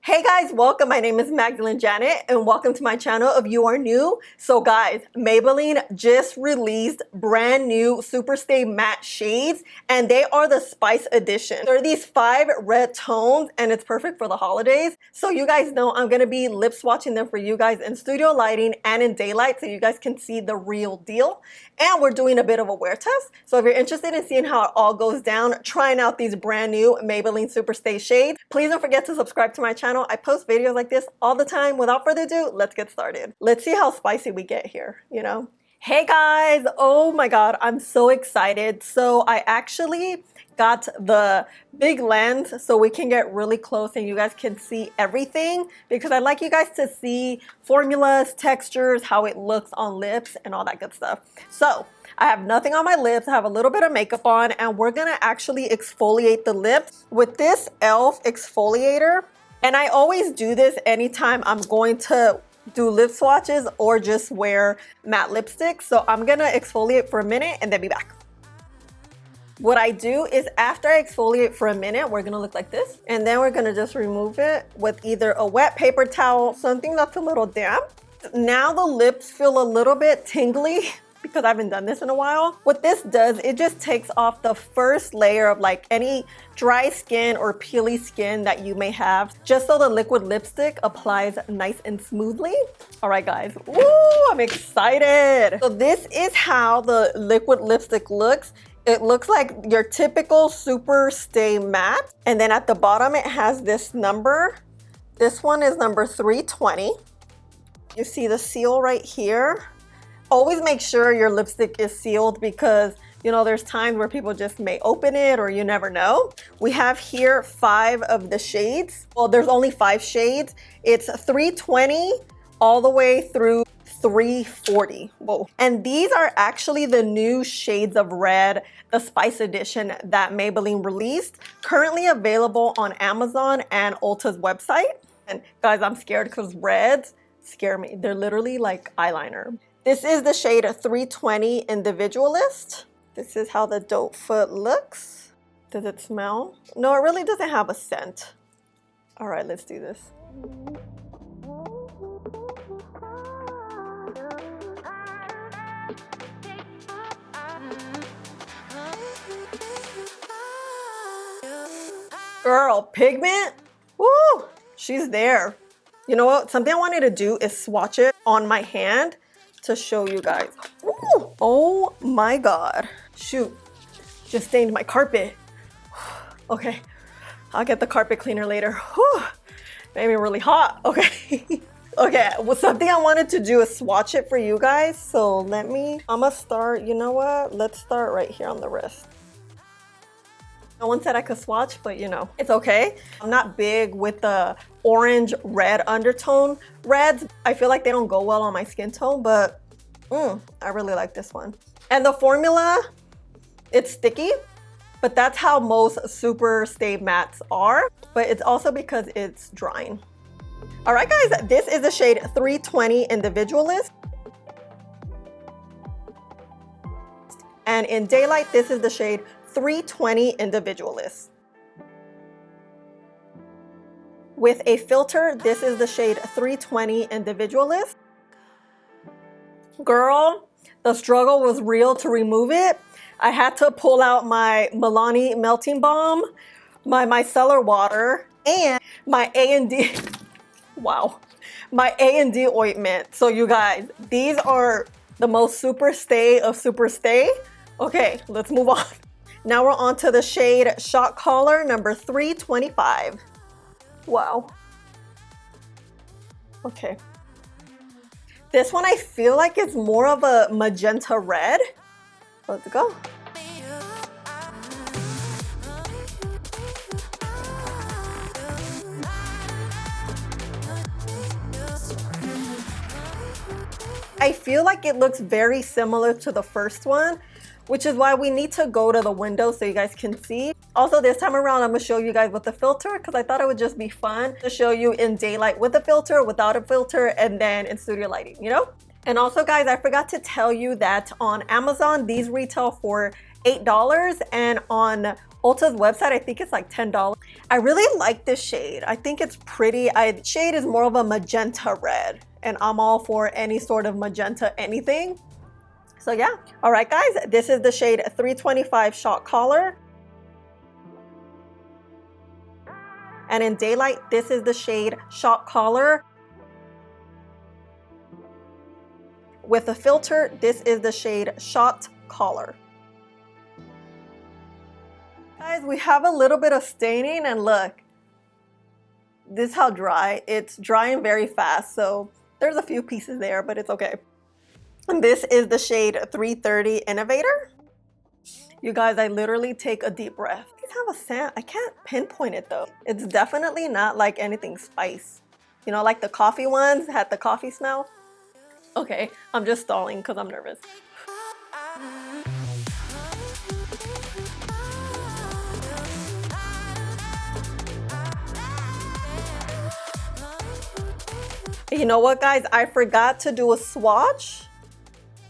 Hey guys, welcome. My name is MagdalineJanet and welcome to my channel if you are new. So guys, Maybelline just released brand new Superstay Matte shades and they are the Spice Edition. There are these 5 red tones and it's perfect for the holidays. So you guys know I'm going to be lip swatching them for you guys in studio lighting and in daylight so you guys can see the real deal. And we're doing a bit of a wear test. So if you're interested in seeing how it all goes down, trying out these brand new Maybelline Superstay shades, please don't forget to subscribe to my channel. I post videos like this all the time. Without further ado, let's get started. Let's see how spicy we get here, you know? Hey guys, oh my God, I'm so excited. So I actually got the big lens so we can get really close and you guys can see everything because I like you guys to see formulas, textures, how it looks on lips and all that good stuff. So I have nothing on my lips, I have a little bit of makeup on and we're gonna actually exfoliate the lips with this e.l.f. exfoliator. And I always do this anytime I'm going to do lip swatches or just wear matte lipsticks. So I'm gonna exfoliate for a minute and then be back. What I do is after I exfoliate for a minute, we're gonna look like this. And then we're gonna just remove it with either a wet paper towel, something that's a little damp. Now the lips feel a little bit tingly because I haven't done this in a while. What this does, it just takes off the first layer of like any dry skin or peely skin that you may have, just so the liquid lipstick applies nice and smoothly. All right, guys, woo, I'm excited. So this is how the liquid lipstick looks. It looks like your typical Superstay Matte. And then at the bottom, it has this number. This one is number 320. You see the seal right here. Always make sure your lipstick is sealed because, you know, there's times where people just may open it or you never know. We have here 5 of the shades. Well, there's only 5 shades. It's 320 all the way through 340. Whoa. And these are actually the new shades of red, the Spice Edition that Maybelline released. Currently available on Amazon and Ulta's website. And guys, I'm scared because reds scare me. They're literally like eyeliner. This is the shade 320 Individualist. This is how the doe foot looks. Does it smell? No, it really doesn't have a scent. All right, let's do this. Girl, pigment? Woo, she's there. You know what? Something I wanted to do is swatch it on my hand to show you guys. Ooh, oh my God. Shoot, just stained my carpet. Okay, I'll get the carpet cleaner later. Whew, made me really hot. Okay. Okay, well, something I wanted to do is swatch it for you guys. So I'm gonna start, you know what? Let's start right here on the wrist. No one said I could swatch, but you know, it's okay. I'm not big with the orange red undertone reds. I feel like they don't go well on my skin tone, but I really like this one. And the formula, it's sticky, but that's how most Superstay Mattes are, but it's also because it's drying. All right, guys, this is the shade 320 Individualist. And in daylight, this is the shade 320 Individualist. With a filter, this is the shade 320 Individualist. Girl, the struggle was real to remove it. I had to pull out my Milani Melting Balm, my micellar water, and my A&D, wow, my A&D ointment. So you guys, these are the most Superstay of Superstay. Okay, let's move on. Now we're on to the shade Shot Caller number 325. Wow. Okay. This one I feel like it's more of a magenta red. Let's go. I feel like it looks very similar to the first one, which is why we need to go to the window so you guys can see. Also, this time around, I'm gonna show you guys with the filter because I thought it would just be fun to show you in daylight with a filter, without a filter, and then in studio lighting, you know? And also, guys, I forgot to tell you that on Amazon, these retail for $8 and on Ulta's website, I think it's like $10. I really like this shade. I think it's pretty. Shade is more of a magenta red, and I'm all for any sort of magenta anything. So yeah. All right, guys, this is the shade 325 Shot Collar. And in Daylight, this is the shade Shot Collar. With a filter, this is the shade Shot Collar. Guys, we have a little bit of staining, and look, this is how dry. It's drying very fast, so there's a few pieces there, but it's okay. And this is the shade 330 Innovator. You guys, I literally take a deep breath. These have a scent. I can't pinpoint it though. It's definitely not like anything spice. You know, like the coffee ones had the coffee smell. Okay, I'm just stalling because I'm nervous. You know what, guys? I forgot to do a swatch.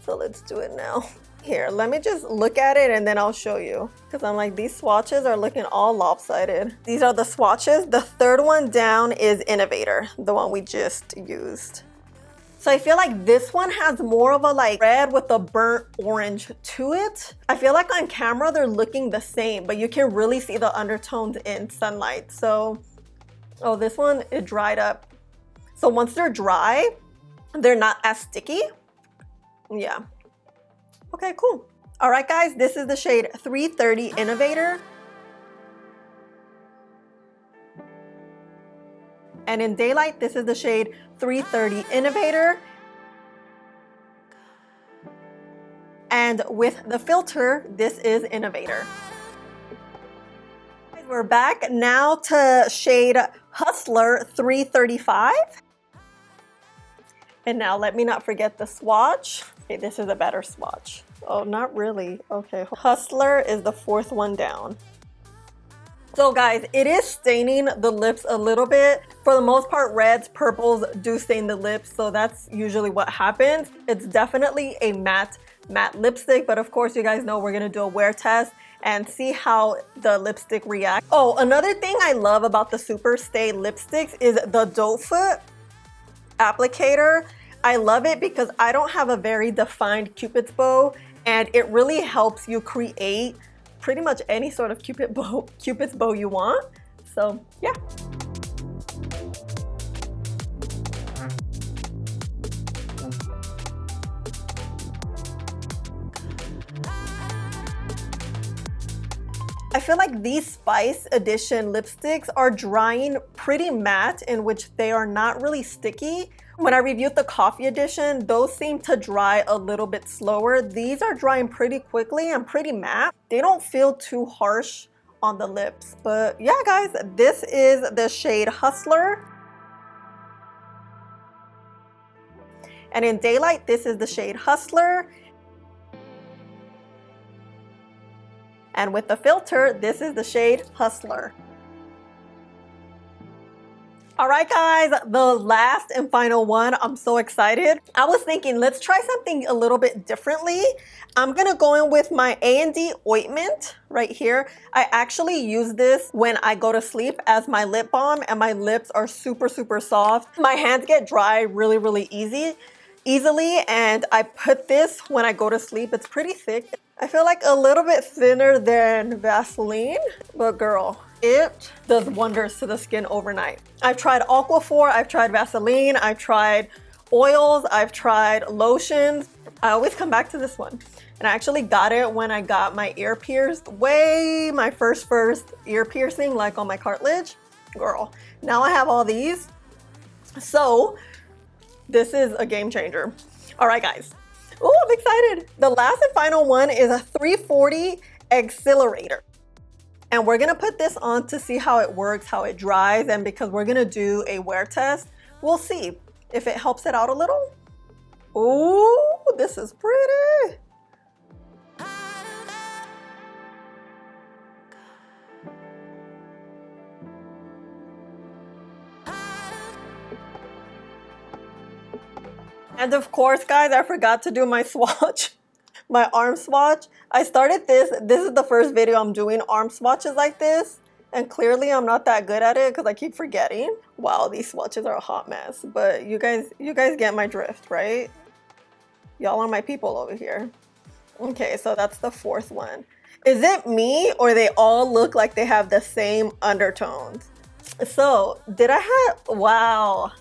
So let's do it now. Here, let me just look at it and then I'll show you. Because I'm like, these swatches are looking all lopsided. These are the swatches. The third one down is Innovator, the one we just used. So I feel like this one has more of a like red with a burnt orange to it. I feel like on camera they're looking the same, but you can really see the undertones in sunlight. So, oh, this one, it dried up. So once they're dry, they're not as sticky. Yeah. Okay, cool. All right, guys, this is the shade 330 Innovator. And in Daylight, this is the shade 330 Innovator. And with the filter, this is Innovator. We're back now to shade Hustler 335. And now let me not forget the swatch. Okay, this is a better swatch. Oh, not really. Okay, Hustler is the fourth one down. So guys, it is staining the lips a little bit. For the most part, reds, purples do stain the lips, so that's usually what happens. It's definitely a matte lipstick, but of course you guys know we're gonna do a wear test and see how the lipstick reacts. Oh, another thing I love about the Superstay lipsticks is the doe foot applicator. I love it because I don't have a very defined Cupid's bow, and it really helps you create pretty much any sort of Cupid's bow you want. So yeah. I feel like these Spice Edition lipsticks are drying pretty matte, in which they are not really sticky. When I reviewed the Coffee Edition, those seem to dry a little bit slower. These are drying pretty quickly and pretty matte. They don't feel too harsh on the lips. But yeah, guys, this is the shade Hustler. And in Daylight, this is the shade Hustler. And with the filter, this is the shade Hustler. All right, guys, the last and final one. I'm so excited. I was thinking, let's try something a little bit differently. I'm gonna go in with my A&D ointment right here. I actually use this when I go to sleep as my lip balm, and my lips are super, super soft. My hands get dry really easily, and I put this when I go to sleep. It's pretty thick. I feel like a little bit thinner than Vaseline, but girl, it does wonders to the skin overnight. I've tried Aquaphor, I've tried Vaseline, I've tried oils, I've tried lotions. I always come back to this one. And I actually got it when I got my ear pierced, my first ear piercing, like on my cartilage. Girl, now I have all these. So this is a game changer. All right, guys. Oh, I'm excited. The last and final one is a 340 Accelerator. And we're gonna put this on to see how it works, how it dries, and because we're gonna do a wear test, we'll see if it helps it out a little. Oh, this is pretty. And of course, guys, I forgot to do my swatch. my arm swatch. I started this. This is the first video I'm doing arm swatches like this. And clearly I'm not that good at it because I keep forgetting. Wow, these swatches are a hot mess. But you guys get my drift, right? Y'all are my people over here. Okay, so that's the fourth one. Is it me or they all look like they have the same undertones? So did I have, wow.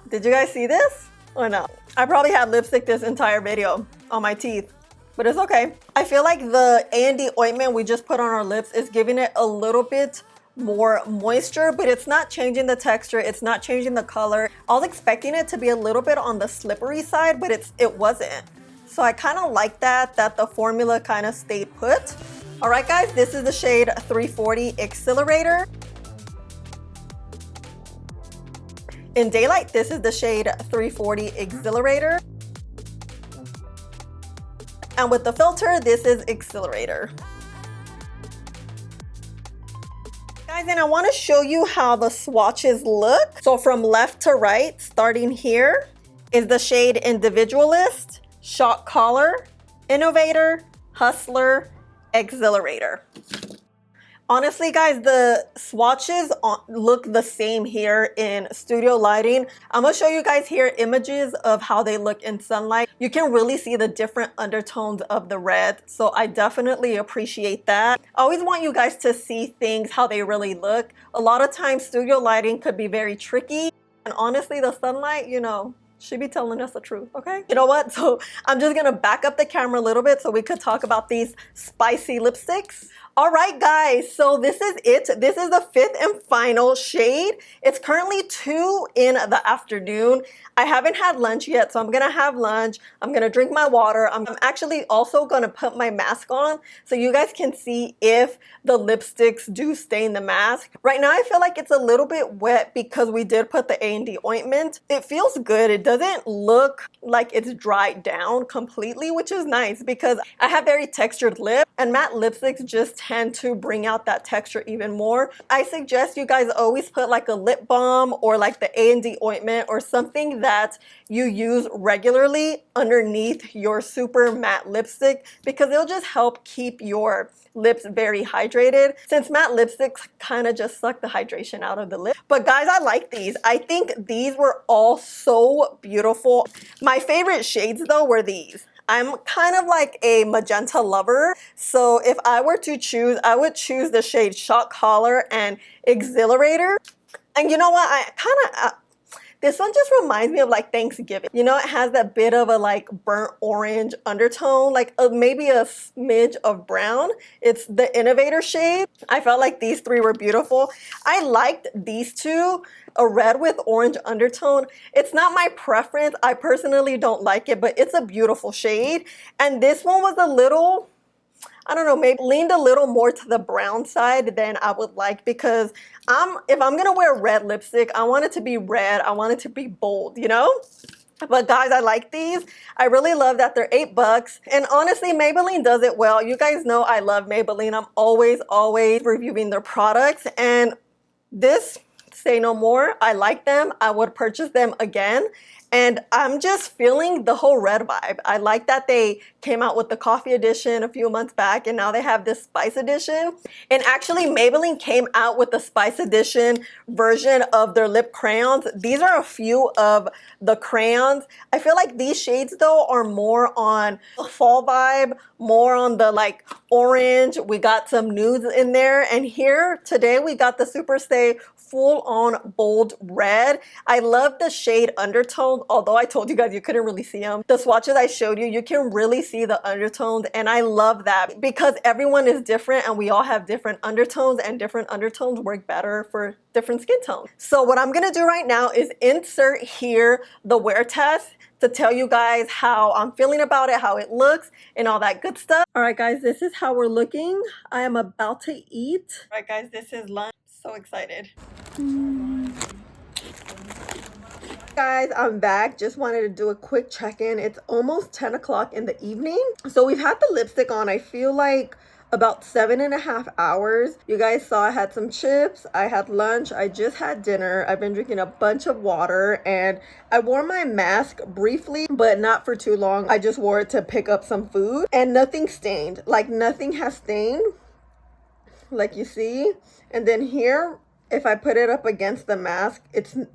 Did you guys see this or no? I probably had lipstick this entire video on my teeth, but it's okay. I feel like the A&D ointment we just put on our lips is giving it a little bit more moisture, but it's not changing the texture. It's not changing the color. I was expecting it to be a little bit on the slippery side, but it wasn't. So I kind of like that the formula kind of stayed put. All right, guys, this is the shade 340 Accelerator. In daylight, this is the shade 340 Exhilarator. And with the filter, this is Accelerator. Guys, and I want to show you how the swatches look. So from left to right, starting here, is the shade Individualist, Shock Collar, Innovator, Hustler, Accelerator. Honestly, guys, the swatches look the same here in studio lighting. I'm gonna show you guys here images of how they look in sunlight. You can really see the different undertones of the red, so I definitely appreciate that. I always want you guys to see things how they really look. A lot of times studio lighting could be very tricky, and honestly, the sunlight, you know, she be telling us the truth, okay? You know what? So I'm just gonna back up the camera a little bit so we could talk about these spicy lipsticks. All right, guys, so this is it. This is the fifth and final shade. It's currently 2 in the afternoon. I haven't had lunch yet, so I'm gonna have lunch. I'm gonna drink my water. I'm actually also gonna put my mask on so you guys can see if the lipsticks do stain the mask. Right now, I feel like it's a little bit wet because we did put the A&D ointment. It feels good. It doesn't look like it's dried down completely, which is nice because I have very textured lips and matte lipsticks just tend to bring out that texture even more. I suggest you guys always put like a lip balm or like the A&D ointment or something that you use regularly underneath your super matte lipstick because it'll just help keep your lips very hydrated since matte lipsticks kind of just suck the hydration out of the lip. But guys, I like these. I think these were all so beautiful. My favorite shades though were these. I'm kind of like a magenta lover, so if I were to choose, I would choose the shade Shock Collar and Exhilarator. And you know what, I kind of this one just reminds me of like Thanksgiving. You know, it has that bit of a like burnt orange undertone, like maybe a smidge of brown. It's the Innovator shade. I felt like these three were beautiful. I liked these two, a red with orange undertone. It's not my preference. I personally don't like it, but it's a beautiful shade. And this one was a little, I don't know, maybe leaned a little more to the brown side than I would like because if I'm gonna wear red lipstick, I want it to be red. I want it to be bold, you know? But guys, I like these. I really love that they're $8. And honestly, Maybelline does it well. You guys know I love Maybelline. I'm always reviewing their products. And this, say no more, I like them. I would purchase them again. And I'm just feeling the whole red vibe. I like that they came out with the coffee edition a few months back and now they have this spice edition. And actually Maybelline came out with the spice edition version of their lip crayons. These are a few of the crayons. I feel like these shades though are more on the fall vibe, more on the like orange. We got some nudes in there. And here today we got the Superstay full on bold red. I love the shade undertone, although I told you guys you couldn't really see them. The swatches I showed you, you can really see the undertones, and I love that because everyone is different and we all have different undertones, and different undertones work better for different skin tones. So what I'm gonna do right now is insert here the wear test to tell you guys how I'm feeling about it, how it looks, and all that good stuff. All right, guys, this is how we're looking. I am about to eat. All right, guys, this is lunch. So excited. Guys, I'm back. Just wanted to do a quick check-in. It's almost 10 o'clock in the evening. So we've had the lipstick on, I feel like about 7.5 hours. You guys saw I had some chips, I had lunch, I just had dinner, I've been drinking a bunch of water, and I wore my mask briefly, but not for too long. I just wore it to pick up some food, and nothing stained. Like, nothing has stained, like you see. And then here, if I put it up against the mask,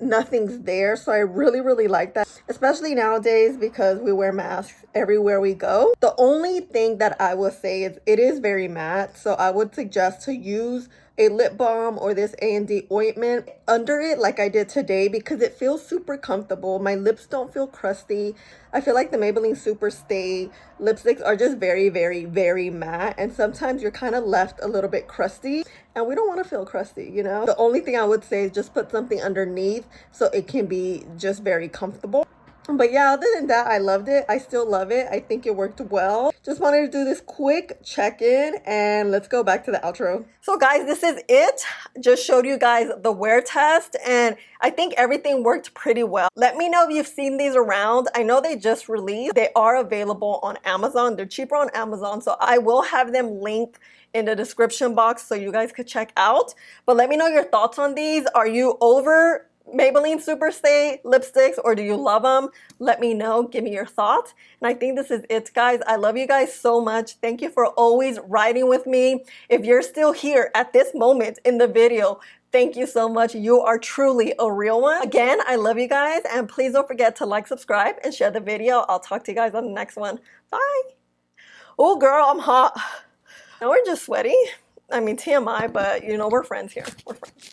nothing's there. So I really like that, especially nowadays because we wear masks everywhere we go. The only thing that I will say is it is very matte, so I would suggest to use a lip balm or this A&D ointment under it like I did today, because it feels super comfortable. My lips don't feel crusty. I feel like the Maybelline Superstay lipsticks are just very matte, and sometimes you're kind of left a little bit crusty, and we don't want to feel crusty, you know? The only thing I would say is just put something underneath so it can be just very comfortable. But yeah, other than that, I loved it. I still love it. I think it worked well. Just wanted to do this quick check-in, and let's go back to the outro. So guys, this is it. Just showed you guys the wear test, and I think everything worked pretty well. Let me know if you've seen these around. I know they just released. They are available on Amazon. They're cheaper on Amazon, so I will have them linked in the description box so you guys could check out. But let me know your thoughts on these. Are you over Maybelline Superstay lipsticks, or do you love them? Let me know. Give me your thoughts. And I think this is it, guys. I love you guys so much. Thank you for always riding with me. If you're still here at this moment in the video, thank you so much. You are truly a real one. Again, I love you guys, and please don't forget to like, subscribe, and share the video. I'll talk to you guys on the next one. Bye. Oh girl, I'm hot. Now we're just sweaty. I mean, TMI, but you know, we're friends here. We're friends.